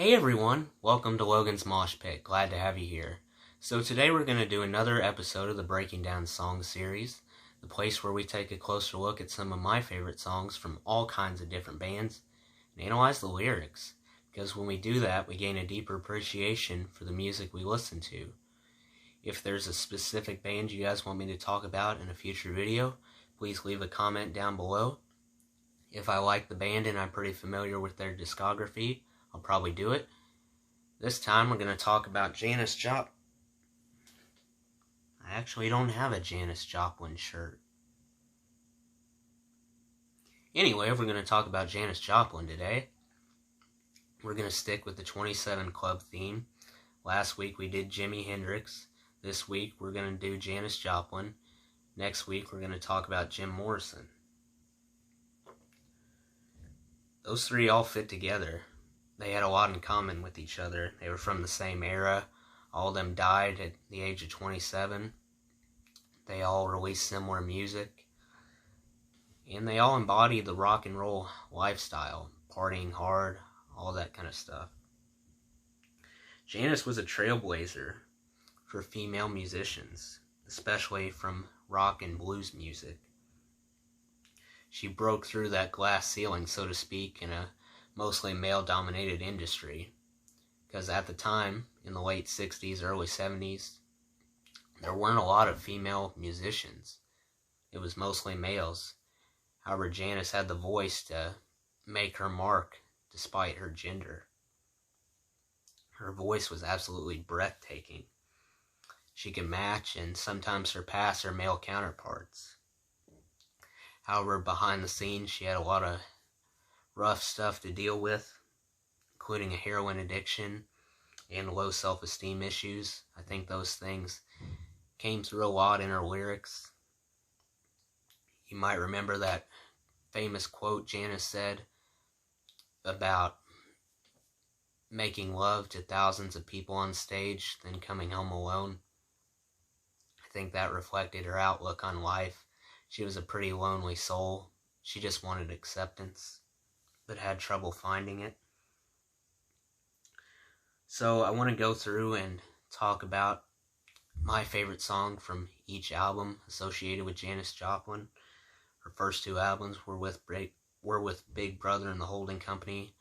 Hey everyone, welcome to Logan's Mosh Pit. Glad to have you here. So today we're going to do another episode of the Breaking Down Songs series, the place where we take a closer look at some of my favorite songs from all kinds of different bands and analyze the lyrics, because when we do that, we gain a deeper appreciation for the music we listen to. If there's a specific band you guys want me to talk about in a future video, please leave a comment down below. If I like the band and I'm pretty familiar with their discography, I'll probably do it. This time we're going to talk about Janis Joplin. I actually don't have a Janis Joplin shirt. Anyway, if we're going to talk about Janis Joplin today, we're going to stick with the 27 Club theme. Last week we did Jimi Hendrix. This week we're going to do Janis Joplin. Next week we're going to talk about Jim Morrison. Those three all fit together. They had a lot in common with each other. They were from the same era. All of them died at the age of 27. They all released similar music. And they all embodied the rock and roll lifestyle. Partying hard, all that kind of stuff. Janis was a trailblazer for female musicians, especially from rock and blues music. She broke through that glass ceiling, so to speak, in a mostly male-dominated industry, because at the time, in the late 60s, early 70s, there weren't a lot of female musicians. It was mostly males. However, Janis had the voice to make her mark despite her gender. Her voice was absolutely breathtaking. She could match and sometimes surpass her male counterparts. However, behind the scenes, she had a lot of rough stuff to deal with, including a heroin addiction and low self-esteem issues. I think those things came through a lot in her lyrics. You might remember that famous quote Janis said about making love to thousands of people on stage, then coming home alone. I think that reflected her outlook on life. She was a pretty lonely soul. She just wanted acceptance, but had trouble finding it. So I want to go through and talk about my favorite song from each album associated with Janis Joplin. Her first two albums were with Big Brother and the Holding Company.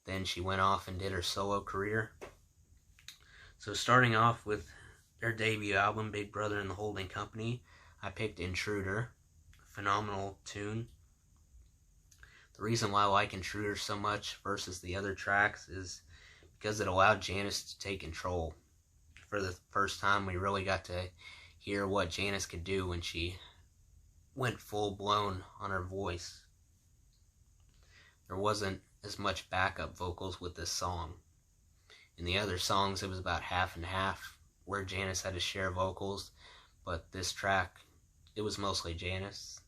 Then she went off and did her solo career. So starting off with their debut album, Big Brother and the Holding Company, I picked Intruder, a phenomenal tune. The reason why I like Intruder so much versus the other tracks is because it allowed Janis to take control. For the first time, we really got to hear what Janis could do when she went full-blown on her voice. There wasn't as much backup vocals with this song. In the other songs, it was about half and half, where Janis had to share vocals, but this track, it was mostly Janis,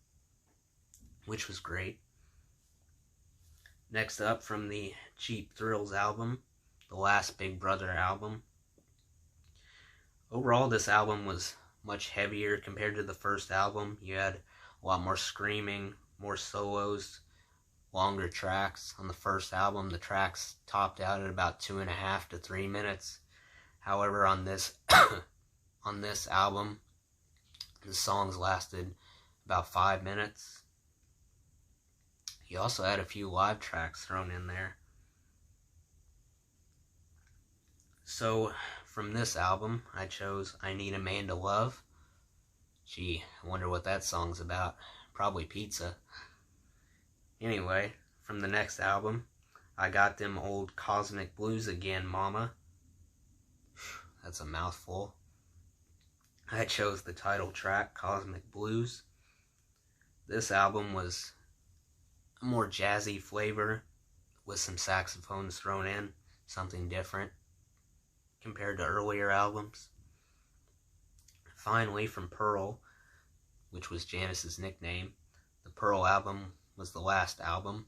which was great. Next up, from the Cheap Thrills album, the last Big Brother album. Overall, this album was much heavier compared to the first album. You had a lot more screaming, more solos, longer tracks. On the first album, the tracks topped out at about 2.5 to 3 minutes. However, on this album, the songs lasted about 5 minutes. He also had a few live tracks thrown in there. So, from this album, I chose I Need a Man to Love. Gee, I wonder what that song's about. Probably pizza. Anyway, from the next album, I Got Them Old Cosmic Blues Again, Mama. That's a mouthful. I chose the title track, Cosmic Blues. This album was a more jazzy flavor with some saxophones thrown in, something different compared to earlier albums. Finally, from Pearl, which was Janis's nickname, the Pearl album was the last album.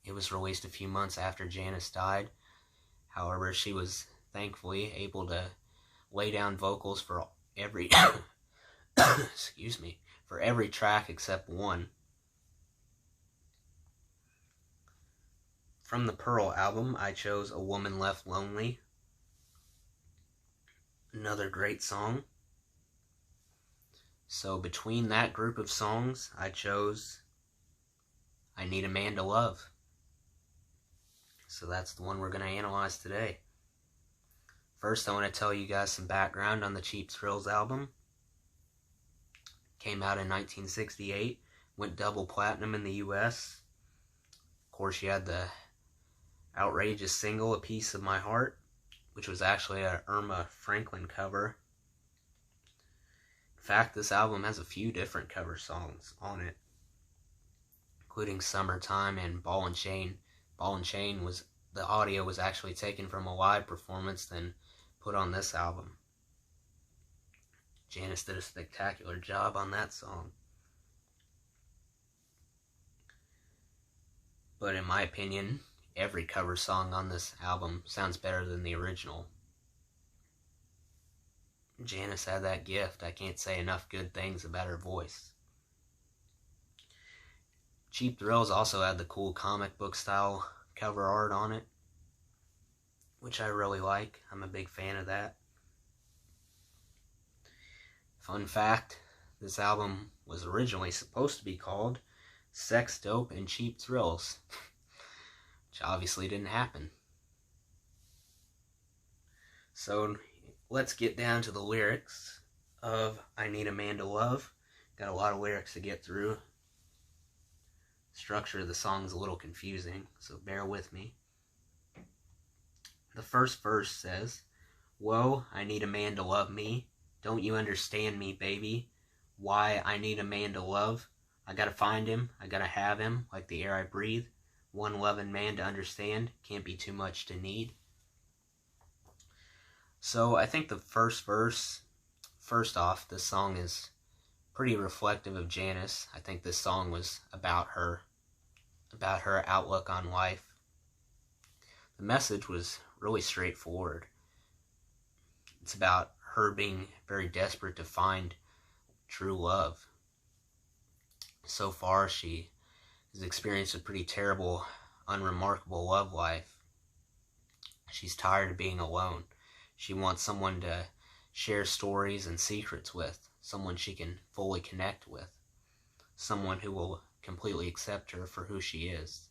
It was released a few months after Janis died. However, she was thankfully able to lay down vocals for every for every track except one. From the Pearl album, I chose A Woman Left Lonely. Another great song. So between that group of songs, I chose I Need a Man to Love. So that's the one we're going to analyze today. First, I want to tell you guys some background on the Cheap Thrills album. Came out in 1968, went double platinum in the US. Of course, you had the outrageous single, A Piece of My Heart, which was actually a Irma Franklin cover. In fact, this album has a few different cover songs on it, including Summertime and Ball and Chain. Ball and Chain was, the audio was actually taken from a live performance, then put on this album. Janis did a spectacular job on that song. But in my opinion, every cover song on this album sounds better than the original. Janis had that gift. I can't say enough good things about her voice. Cheap Thrills also had the cool comic book style cover art on it, which I really like. I'm a big fan of that. Fun fact, this album was originally supposed to be called Sex, Dope, and Cheap Thrills, which obviously didn't happen. So let's get down to the lyrics of I Need a Man to Love. Got a lot of lyrics to get through. Structure of the song is a little confusing, so bear with me. The first verse says, "Whoa, I need a man to love me. Don't you understand me, baby? Why I need a man to love? I gotta find him, I gotta have him, like the air I breathe. One loving man to understand, can't be too much to need." So I think the first verse, first off, this song is pretty reflective of Janis. I think this song was about her outlook on life. The message was really straightforward. It's about her being very desperate to find true love. So far, she has experienced a pretty terrible, unremarkable love life. She's tired of being alone. She wants someone to share stories and secrets with, someone she can fully connect with, someone who will completely accept her for who she is.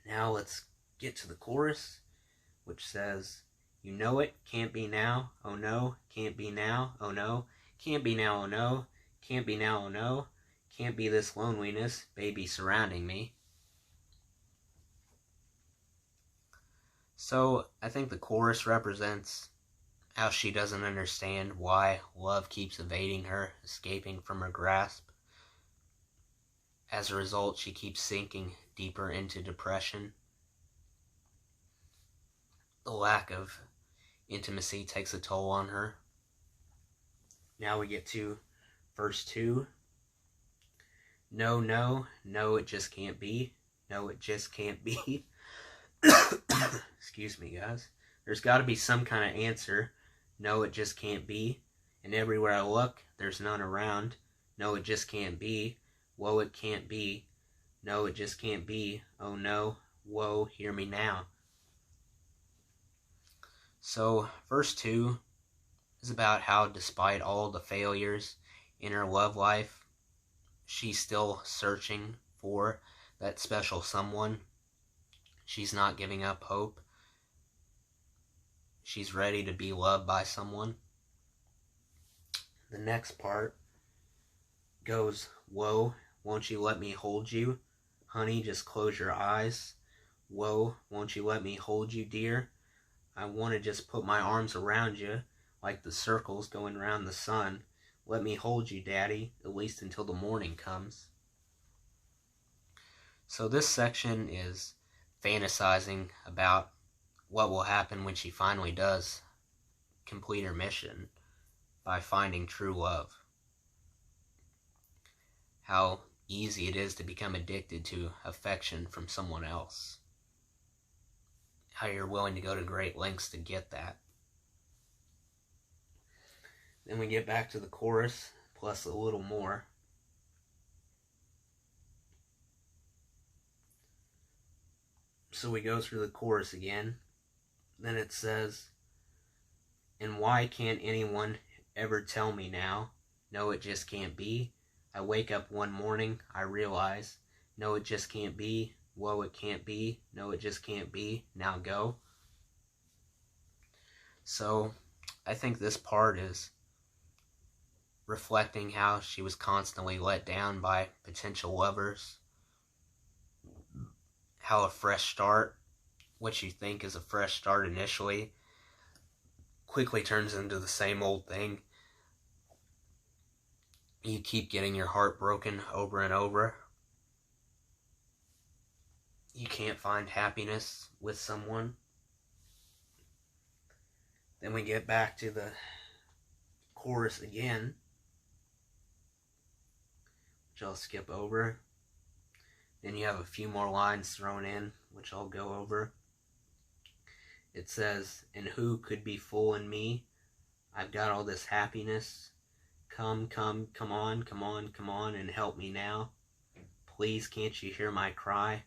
Now let's get to the chorus, which says, "You know it, can't be now, oh no, can't be now, oh no, can't be now, oh no, can't be now, oh no, can't be this loneliness, baby, surrounding me." So I think the chorus represents how she doesn't understand why love keeps evading her, escaping from her grasp. As a result, she keeps sinking deeper into depression. The lack of intimacy takes a toll on her. Now we get to verse 2. "No, no, no, it just can't be. No, it just can't be." Excuse me, guys. "There's got to be some kind of answer. No, it just can't be. And everywhere I look, there's none around. No, it just can't be. Whoa, it can't be. No, it just can't be. Oh no, whoa, hear me now." So, verse 2 is about how despite all the failures in her love life, she's still searching for that special someone. She's not giving up hope. She's ready to be loved by someone. The next part goes, "Whoa, won't you let me hold you? Honey, just close your eyes. Whoa, won't you let me hold you, dear? I want to just put my arms around you, like the circles going round the sun. Let me hold you, Daddy, at least until the morning comes." So this section is fantasizing about what will happen when she finally does complete her mission by finding true love. How easy it is to become addicted to affection from someone else. How you're willing to go to great lengths to get that. Then we get back to the chorus, plus a little more. So we go through the chorus again. Then it says, and why can't anyone ever tell me now? No, it just can't be. I wake up one morning, I realize, no, it just can't be. Whoa, it can't be. No, it just can't be. Now go. So I think this part is reflecting how she was constantly let down by potential lovers. How a fresh start, what you think is a fresh start initially, quickly turns into the same old thing. You keep getting your heart broken over and over. You can't find happiness with someone. Then we get back to the chorus again, which I'll skip over. Then you have a few more lines thrown in, which I'll go over. It says, and who could be fooling me? I've got all this happiness. Come on, and help me now. Please, can't you hear my cry?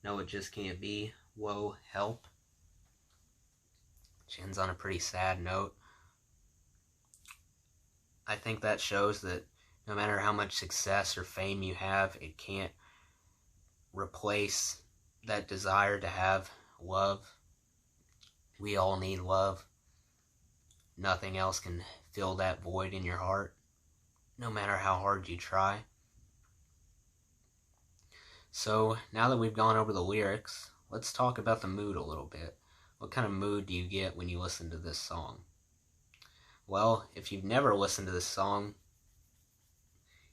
No, it just can't be. Whoa, help. She ends on a pretty sad note. I think that shows that no matter how much success or fame you have, it can't replace that desire to have love. We all need love. Nothing else can fill that void in your heart, no matter how hard you try. So now that we've gone over the lyrics, let's talk about the mood a little bit. What kind of mood do you get when you listen to this song? Well, if you've never listened to this song,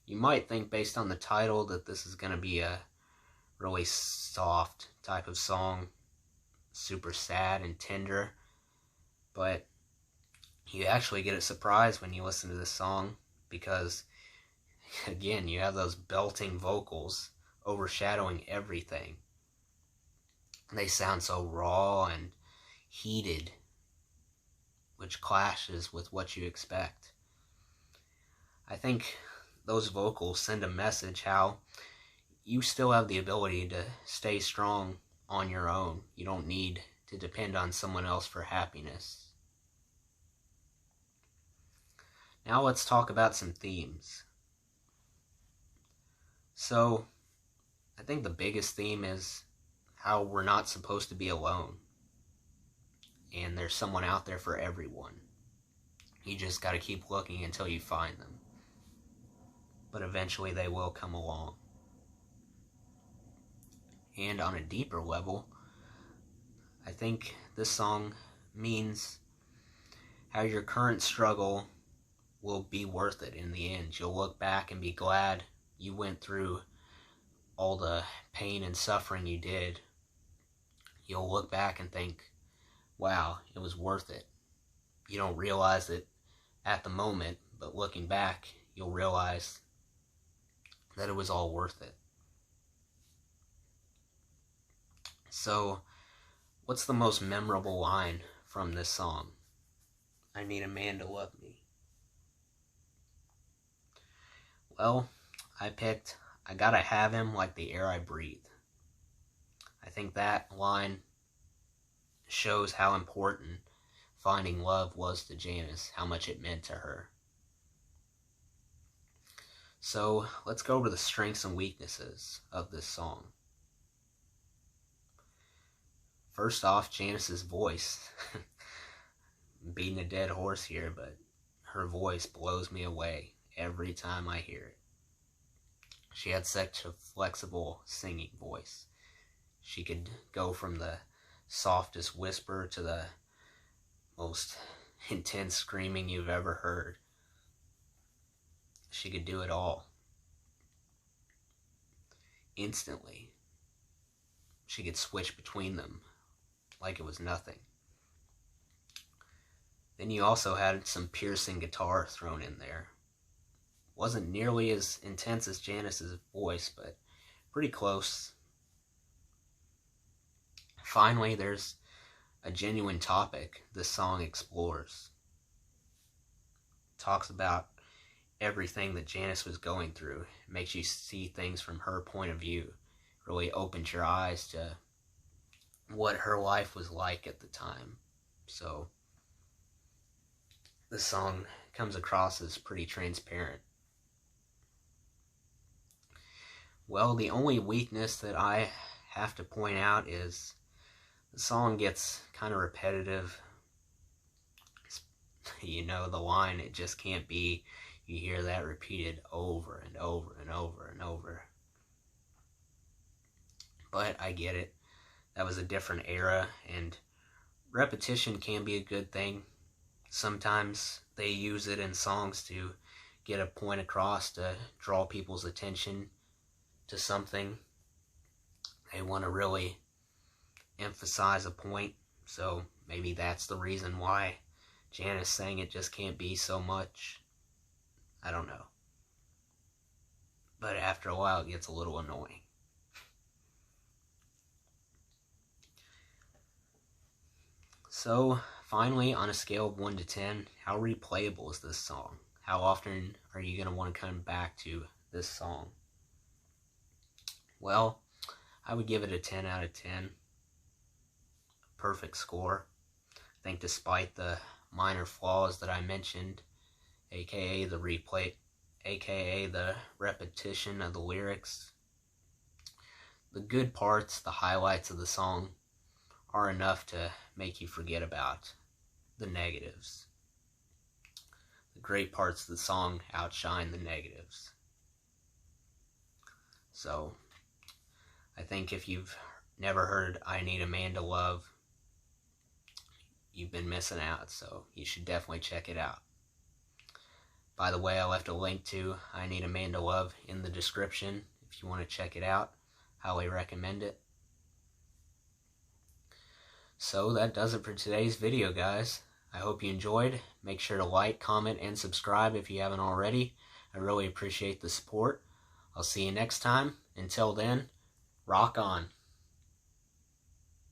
you might think based on the title that this is going to be a really soft type of song, super sad and tender, but you actually get a surprise when you listen to this song because, again, you have those belting vocals overshadowing everything. They sound so raw and heated, which clashes with what you expect. I think those vocals send a message how you still have the ability to stay strong on your own. You don't need to depend on someone else for happiness. Now let's talk about some themes. So, I think the biggest theme is how we're not supposed to be alone. And there's someone out there for everyone. You just got to keep looking until you find them. But eventually they will come along. And on a deeper level, I think this song means how your current struggle will be worth it in the end. You'll look back and be glad you went through all the pain and suffering you did. You'll look back and think, wow, it was worth it. You don't realize it at the moment, but looking back, you'll realize that it was all worth it. So, what's the most memorable line from this song? I need a man to love me. Well, I picked, I gotta have him like the air I breathe. I think that line shows how important finding love was to Janis, how much it meant to her. So, let's go over the strengths and weaknesses of this song. First off, Janis's voice. Beating a dead horse here, but her voice blows me away every time I hear it. She had such a flexible singing voice. She could go from the softest whisper to the most intense screaming you've ever heard. She could do it all. Instantly. She could switch between them like it was nothing. Then you also had some piercing guitar thrown in there. Wasn't nearly as intense as Janis's voice, but pretty close. Finally, there's a genuine topic this song explores. It talks about everything that Janis was going through. It makes you see things from her point of view. It really opens your eyes to what her life was like at the time. So the song comes across as pretty transparent. Well, the only weakness that I have to point out is the song gets kind of repetitive. You know, the line, "it just can't be," you hear that repeated over and over and over and over. But I get it. That was a different era, and repetition can be a good thing. Sometimes they use it in songs to get a point across, to draw people's attention to something. They want to really emphasize a point, so maybe that's the reason why Janis sang "it just can't be" so much. I don't know. But after a while, it gets a little annoying. So, finally, on a scale of 1 to 10, how replayable is this song? How often are you going to want to come back to this song? Well, I would give it a 10 out of 10. Perfect score. I think despite the minor flaws that I mentioned, aka the replay, aka the repetition of the lyrics, the good parts, the highlights of the song are enough to make you forget about the negatives. The great parts of the song outshine the negatives. So, I think if you've never heard "I Need a Man to Love," you've been missing out, so you should definitely check it out. By the way, I left a link to "I Need a Man to Love" in the description if you want to check it out. Highly recommend it. So that does it for today's video, guys. I hope you enjoyed. Make sure to like, comment, and subscribe if you haven't already. I really appreciate the support. I'll see you next time. Until then, rock on.